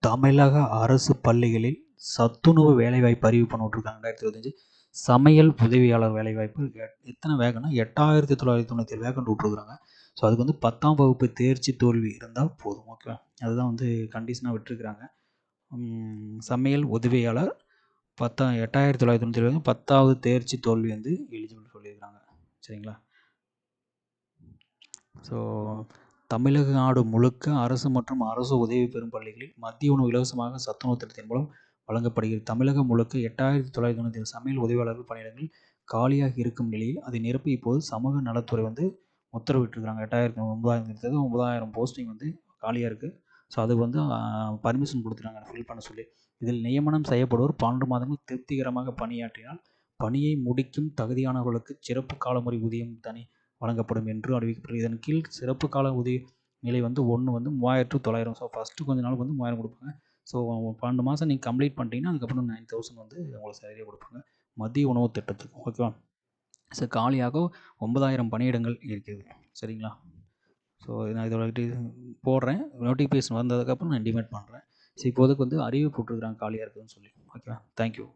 தமிழக அரசு பள்ளிகளில் சத்துணவு வேலைவாய்ப்பு அறிவிப்பு பண்ண விட்ருக்காங்க 2025. சமையல் உதவியாளர் வேலைவாய்ப்பு எத்தனை வேகன்னா 8997 வேகண்ட் விட்ருக்குறாங்க. ஸோ அதுக்கு வந்து 10ஆம் வகுப்பு தேர்ச்சி தோல்வி இருந்தால் போதும். ஓகே, அதுதான் வந்து கண்டிஷனாக விட்டுருக்குறாங்க. சமையல் உதவியாளர் 8997 10வது தேர்ச்சி தோல்வி வந்து எலிஜிபிள் சொல்லியிருக்காங்க. சரிங்களா? ஸோ தமிழக நாடு முழுக்க அரசு மற்றும் அரசு உதவி பெறும் பள்ளிகளில் மதிய உணவு இலவசமாக சத்துணவு திட்டத்தின் மூலம் வழங்கப்படுகிறது. தமிழகம் முழுக்க 8997 சமையல் உதவியாளர்கள் பணியிடங்கள் காலியாக இருக்கும் நிலையில் அதை நிரப்பி இப்போது சமூக நலத்துறை வந்து உத்தரவிட்டிருக்கிறாங்க. 9000 போஸ்டிங் வந்து காலியாக இருக்குது. ஸோ அதுக்கு வந்து பர்மிஷன் கொடுத்துட்டாங்க ஃபில் பண்ண சொல்லி. இதில் நியமனம் செய்யப்படுவோர் 12 மாதங்கள் திருப்திகரமாக பணியாற்றினால் பணியை முடிக்கும் தகுதியானவர்களுக்கு சிறப்பு காலமுறை ஊதியம் தனி வழங்கப்படும் என்று அறிவிக்கப்பட்டது. இதன் கீழ் சிறப்பு கால ஊதிய நிலை வந்து 3900. ஸோ ஃபஸ்ட்டு கொஞ்ச நாளுக்கு வந்து 3000 கொடுப்பாங்க. ஸோ 12 மாதம் நீங்கள் கம்ப்ளீட் பண்ணிட்டீங்கன்னா அதுக்கப்புறம் 9000 வந்து உங்களுக்கு சேலரியாக கொடுப்பாங்க மதிய உணவு திட்டத்துக்கு. ஓகேவா? ஸோ காலியாக 9000 பணியிடங்கள் இருக்குது. சரிங்களா? ஸோ நான் இதோட போடுறேன். நோட்டிஃபிகேஷன் வந்ததுக்கப்புறம் நான் இன்டிமேட் பண்ணுறேன். ஸோ இப்போதைக்கு வந்து அறிவிப்பு போட்டுருக்குறாங்க காலியாக இருக்குதுன்னு சொல்லி. ஓகேவா? தேங்க்யூ.